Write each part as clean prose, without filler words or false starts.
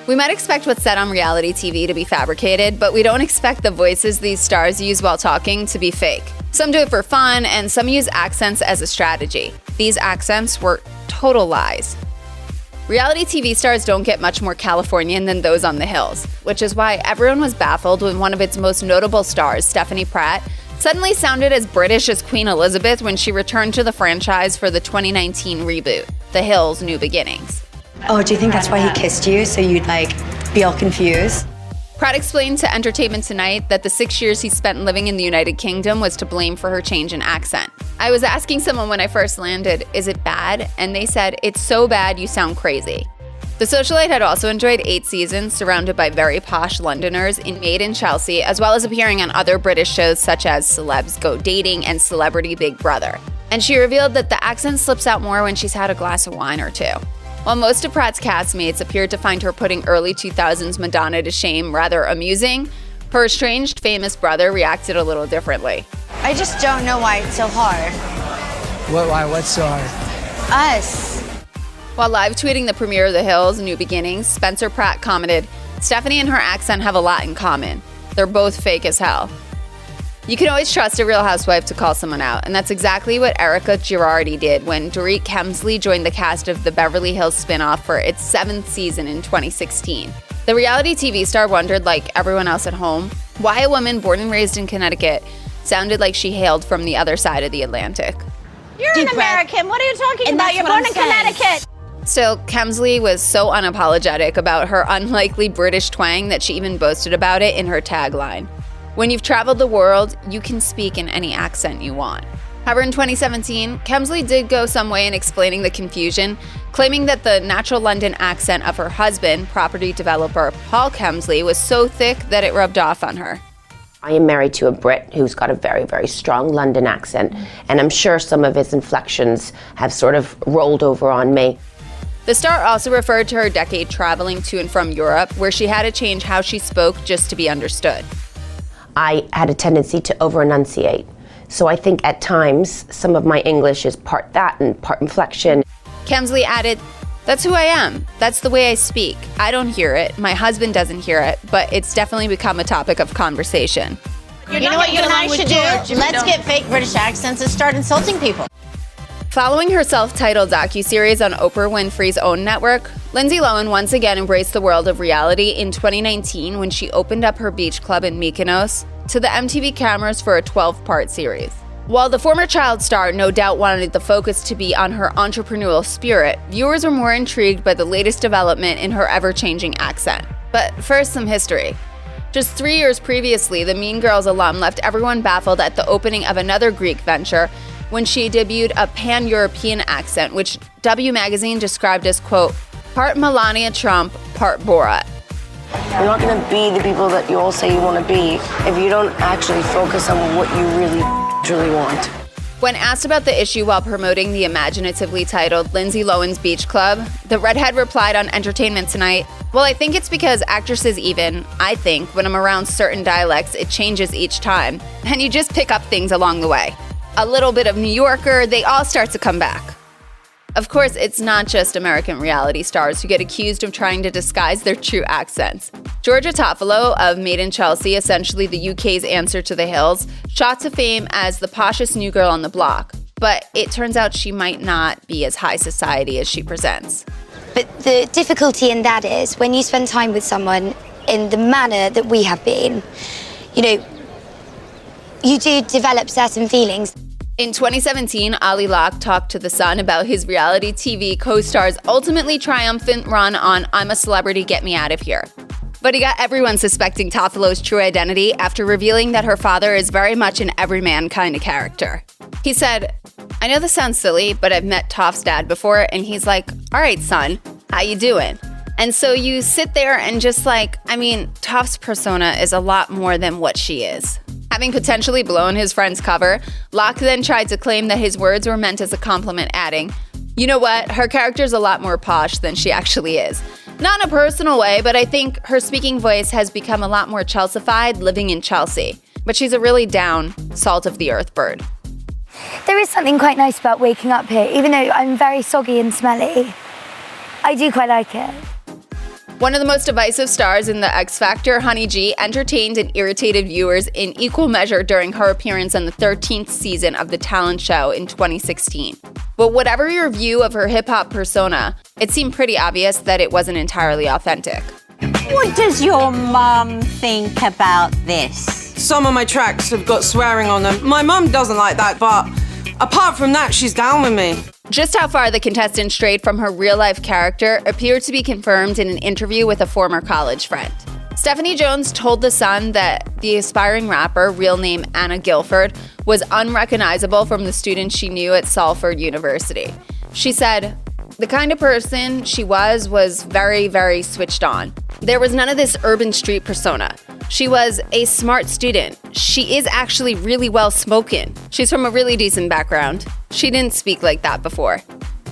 We might expect what's said on reality TV to be fabricated, but we don't expect the voices these stars use while talking to be fake. Some do it for fun, and some use accents as a strategy. These accents were total lies. Reality TV stars don't get much more Californian than those on the hills, which is why everyone was baffled when one of its most notable stars, Stephanie Pratt, suddenly sounded as British as Queen Elizabeth when she returned to the franchise for the 2019 reboot, The Hills: New Beginnings. Oh, do you think that's why he kissed you, so you'd, be all confused? Pratt explained to Entertainment Tonight that the 6 years he spent living in the United Kingdom was to blame for her change in accent. I was asking someone when I first landed, is it bad? And they said, it's so bad you sound crazy. The socialite had also enjoyed 8 seasons surrounded by very posh Londoners in Made in Chelsea, as well as appearing on other British shows such as Celebs Go Dating and Celebrity Big Brother. And she revealed that the accent slips out more when she's had a glass of wine or two. While most of Pratt's castmates appeared to find her putting early 2000s Madonna to shame rather amusing, her estranged famous brother reacted a little differently. I just don't know why it's so hard. Why? What's so hard? Us. While live tweeting the premiere of The Hills: New Beginnings, Spencer Pratt commented, "Stephanie and her accent have a lot in common. They're both fake as hell." You can always trust a Real Housewife to call someone out, and that's exactly what Erica Girardi did when Dorit Kemsley joined the cast of the Beverly Hills spinoff for its 7th season in 2016. The reality TV star wondered, like everyone else at home, why a woman born and raised in Connecticut sounded like she hailed from the other side of the Atlantic. You're an American. What are you talking about? You're born in Connecticut. Still, Kemsley was so unapologetic about her unlikely British twang that she even boasted about it in her tagline. When you've traveled the world, you can speak in any accent you want. However, in 2017, Kemsley did go some way in explaining the confusion, claiming that the natural London accent of her husband, property developer Paul Kemsley, was so thick that it rubbed off on her. I am married to a Brit who's got a very, very strong London accent, and I'm sure some of his inflections have sort of rolled over on me. The star also referred to her decade traveling to and from Europe, where she had to change how she spoke just to be understood. I had a tendency to over-enunciate. So I think at times, some of my English is part that and part inflection. Kemsley added, "That's who I am. That's the way I speak. I don't hear it. My husband doesn't hear it, but it's definitely become a topic of conversation." You know what you and I should do? Let's get fake British accents and start insulting people. Following her self-titled docuseries on Oprah Winfrey's own network, Lindsay Lohan once again embraced the world of reality in 2019 when she opened up her beach club in Mykonos to the MTV cameras for a 12-part series. While the former child star no doubt wanted the focus to be on her entrepreneurial spirit, viewers were more intrigued by the latest development in her ever-changing accent. But first, some history. Just 3 years previously, the Mean Girls alum left everyone baffled at the opening of another Greek venture when she debuted a pan-European accent, which W Magazine described as, quote, part Melania Trump, part Borat. You're not going to be the people that you all say you want to be if you don't actually focus on what you really want. When asked about the issue while promoting the imaginatively titled Lindsay Lohan's Beach Club, the redhead replied on Entertainment Tonight, "Well, I think it's because actresses I think, when I'm around certain dialects, it changes each time, and you just pick up things along the way. A little bit of New Yorker, they all start to come back." Of course, it's not just American reality stars who get accused of trying to disguise their true accents. Georgia Toffolo of Made in Chelsea, essentially the UK's answer to The Hills, shot to fame as the poshest new girl on the block. But it turns out she might not be as high society as she presents. But the difficulty in that is when you spend time with someone in the manner that we have been, you do develop certain feelings. In 2017, Ali Locke talked to The Sun about his reality TV co-star's ultimately triumphant run on I'm a Celebrity, Get Me Out of Here. But he got everyone suspecting Toffolo's true identity after revealing that her father is very much an everyman kind of character. He said, "I know this sounds silly, but I've met Toff's dad before, and he's like, all right, son, how you doing?" And so you sit there and just Toff's persona is a lot more than what she is. Having potentially blown his friend's cover, Locke then tried to claim that his words were meant as a compliment, adding, "You know what? Her character's a lot more posh than she actually is. Not in a personal way, but I think her speaking voice has become a lot more Chelseafied living in Chelsea. But she's a really down, salt-of-the-earth bird." There is something quite nice about waking up here, even though I'm very soggy and smelly. I do quite like it. One of the most divisive stars in the X Factor, Honey G, entertained and irritated viewers in equal measure during her appearance on the 13th season of the talent show in 2016. But whatever your view of her hip-hop persona, it seemed pretty obvious that it wasn't entirely authentic. What does your mum think about this? Some of my tracks have got swearing on them. My mum doesn't like that, but apart from that, she's down with me. Just how far the contestant strayed from her real-life character appeared to be confirmed in an interview with a former college friend. Stephanie Jones told The Sun that the aspiring rapper, real name Anna Guilford, was unrecognizable from the students she knew at Salford University. She said, "The kind of person she was very, very switched on. There was none of this urban street persona. She was a smart student. She is actually really well spoken. She's from a really decent background. She didn't speak like that before."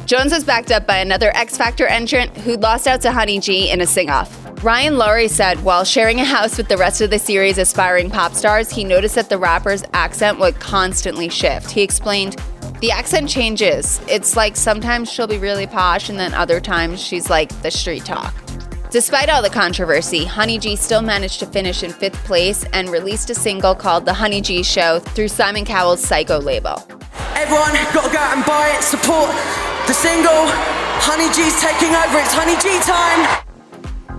Jones was backed up by another X Factor entrant who lost out to Honey G in a sing-off. Ryan Laurie said while sharing a house with the rest of the series' aspiring pop stars, he noticed that the rapper's accent would constantly shift. He explained, "The accent changes. It's like sometimes she'll be really posh and then other times she's like the street talk." Despite all the controversy, Honey G still managed to finish in 5th place and released a single called The Honey G Show through Simon Cowell's Psycho label. Everyone got to go out and buy it, support the single. Honey G's taking over, it's Honey G time.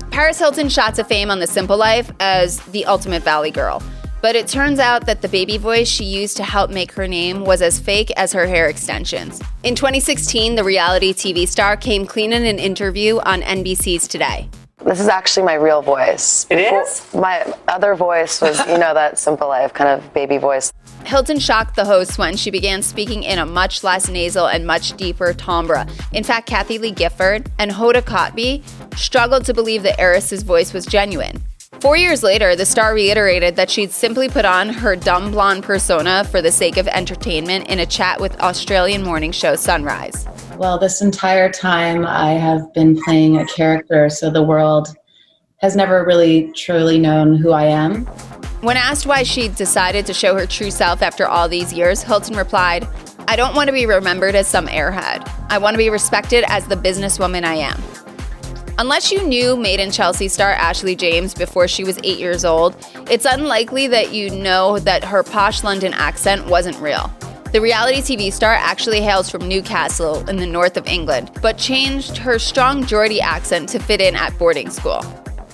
Paris Hilton shot to fame on The Simple Life as the ultimate Valley girl. But it turns out that the baby voice she used to help make her name was as fake as her hair extensions. In 2016, the reality TV star came clean in an interview on NBC's Today. This is actually my real voice. It is? My other voice was, that Simple Life kind of baby voice. Hilton shocked the hosts when she began speaking in a much less nasal and much deeper timbre. In fact, Kathy Lee Gifford and Hoda Kotb struggled to believe the heiress's voice was genuine. 4 years later, the star reiterated that she'd simply put on her dumb blonde persona for the sake of entertainment in a chat with Australian morning show Sunrise. Well, this entire time I have been playing a character, so the world has never really truly known who I am. When asked why she decided to show her true self after all these years, Hilton replied, "I don't want to be remembered as some airhead. I want to be respected as the businesswoman I am." Unless you knew Made in Chelsea star Ashley James before she was 8 years old, it's unlikely that you know that her posh London accent wasn't real. The reality TV star actually hails from Newcastle in the north of England, but changed her strong Geordie accent to fit in at boarding school.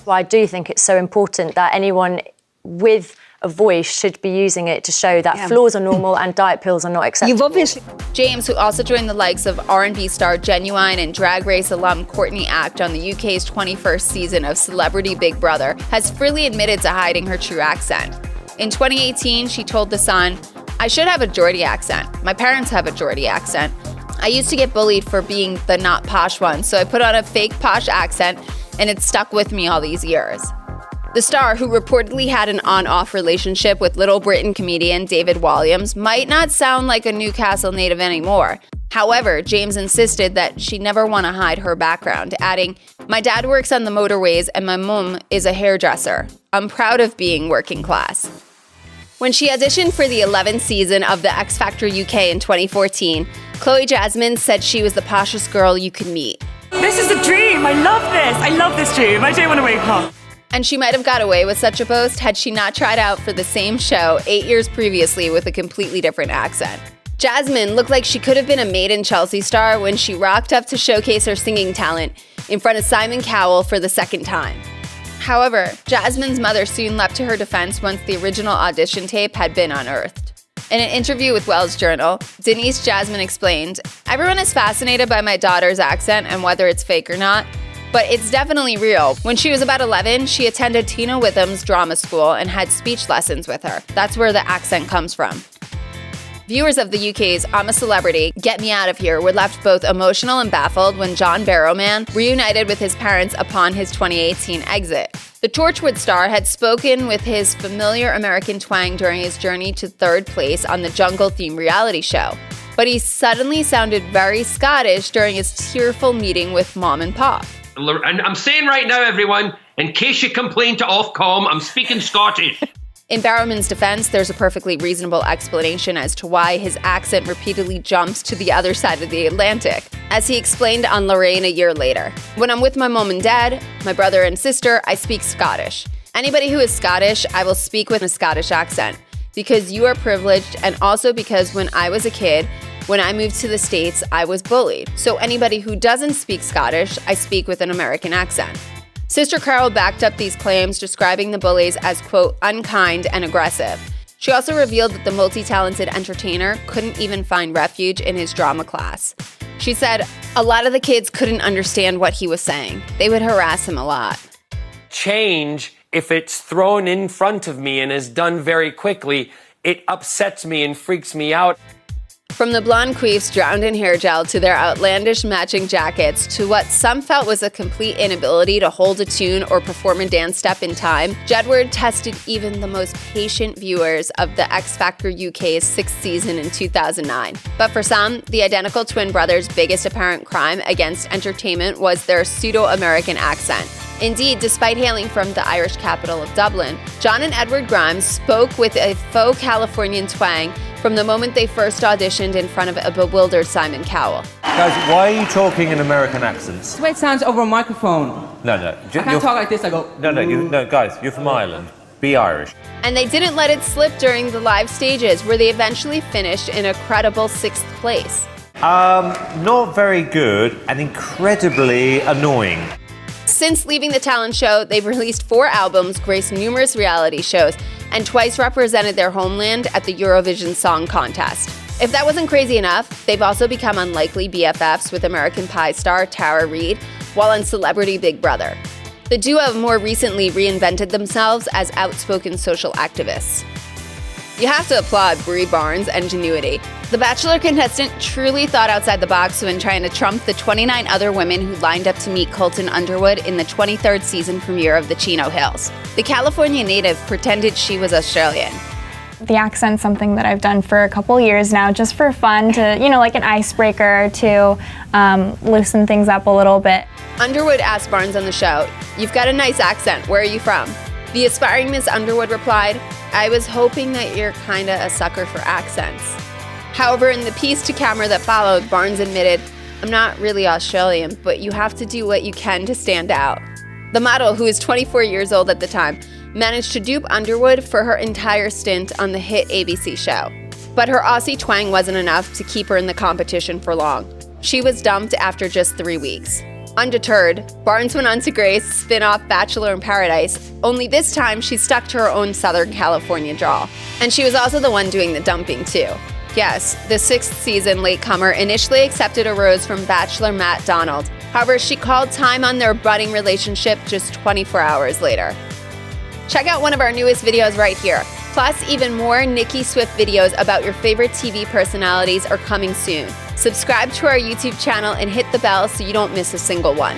Well, I do think it's so important that anyone with a voice should be using it to show that flaws are normal and diet pills are not acceptable. James, who also joined the likes of R&B star Genuine and Drag Race alum Courtney Act on the UK's 21st season of Celebrity Big Brother, has freely admitted to hiding her true accent. In 2018, she told The Sun, "I should have a Geordie accent. My parents have a Geordie accent. I used to get bullied for being the not posh one, so I put on a fake posh accent and it's stuck with me all these years." The star, who reportedly had an on-off relationship with Little Britain comedian David Walliams, might not sound like a Newcastle native anymore. However, James insisted that she never want to hide her background, adding, "My dad works on the motorways and my mum is a hairdresser. I'm proud of being working class." When she auditioned for the 11th season of the X Factor UK in 2014, Chloe Jasmine said she was the poshest girl you could meet. "This is a dream. I love this. I love this dream. I don't want to wake up." And she might have got away with such a boast had she not tried out for the same show 8 years previously with a completely different accent. Jasmine looked like she could have been a Made in Chelsea star when she rocked up to showcase her singing talent in front of Simon Cowell for the second time. However, Jasmine's mother soon leapt to her defense once the original audition tape had been unearthed. In an interview with Wells Journal, Denise Jasmine explained, "Everyone is fascinated by my daughter's accent and whether it's fake or not. But it's definitely real. When she was about 11, she attended Tina Witham's drama school and had speech lessons with her. That's where the accent comes from." Viewers of the UK's I'm a Celebrity, Get Me Out of Here were left both emotional and baffled when John Barrowman reunited with his parents upon his 2018 exit. The Torchwood star had spoken with his familiar American twang during his journey to 3rd place on the jungle-themed reality show. But he suddenly sounded very Scottish during his tearful meeting with Mom and Pop. And I'm saying right now, everyone, in case you complain to Ofcom, I'm speaking Scottish. In Barrowman's defense, there's a perfectly reasonable explanation as to why his accent repeatedly jumps to the other side of the Atlantic. As he explained on Lorraine a year later, "When I'm with my mom and dad, my brother and sister, I speak Scottish. Anybody who is Scottish, I will speak with a Scottish accent. Because you are privileged, and also because when I was a kid, when I moved to the States, I was bullied. So anybody who doesn't speak Scottish, I speak with an American accent." Sister Carol backed up these claims, describing the bullies as, quote, unkind and aggressive. She also revealed that the multi-talented entertainer couldn't even find refuge in his drama class. She said, "A lot of the kids couldn't understand what he was saying. They would harass him a lot." Change, if it's thrown in front of me and is done very quickly, it upsets me and freaks me out. From the blonde queefs drowned in hair gel to their outlandish matching jackets to what some felt was a complete inability to hold a tune or perform a dance step in time, Jedward tested even the most patient viewers of the X Factor UK's 6th season in 2009. But for some, the identical twin brothers' biggest apparent crime against entertainment was their pseudo-American accent. Indeed, despite hailing from the Irish capital of Dublin, John and Edward Grimes spoke with a faux Californian twang from the moment they first auditioned in front of a bewildered Simon Cowell. Guys, why are you talking in American accents? The way it sounds over a microphone. No. I can't talk like this, I go... No, guys, you're from Ireland. Be Irish. And they didn't let it slip during the live stages, where they eventually finished in a credible 6th place. Not very good and incredibly annoying. Since leaving the talent show, they've released 4 albums, graced numerous reality shows, and twice represented their homeland at the Eurovision Song Contest. If that wasn't crazy enough, they've also become unlikely BFFs with American Pie star Tara Reid while on Celebrity Big Brother. The duo have more recently reinvented themselves as outspoken social activists. You have to applaud Bri Barnes' ingenuity. The Bachelor contestant truly thought outside the box when trying to trump the 29 other women who lined up to meet Colton Underwood in the 23rd season premiere of The Chino Hills. The California native pretended she was Australian. The accent's something that I've done for a couple years now, just for fun, to, like an icebreaker to loosen things up a little bit. Underwood asked Barnes on the show, "You've got a nice accent, where are you from?" The aspiring Miss Underwood replied, "I was hoping that you're kinda a sucker for accents." However, in the piece to camera that followed, Barnes admitted, "I'm not really Australian, but you have to do what you can to stand out." The model, who was 24 years old at the time, managed to dupe Underwood for her entire stint on the hit ABC show. But her Aussie twang wasn't enough to keep her in the competition for long. She was dumped after just 3 weeks. Undeterred, Barnes went on to grace spin-off Bachelor in Paradise, only this time she stuck to her own Southern California drawl. And she was also the one doing the dumping too. Yes, the 6th season latecomer initially accepted a rose from Bachelor Matt Donald. However, she called time on their budding relationship just 24 hours later. Check out one of our newest videos right here. Plus, even more Nicki Swift videos about your favorite TV personalities are coming soon. Subscribe to our YouTube channel and hit the bell so you don't miss a single one.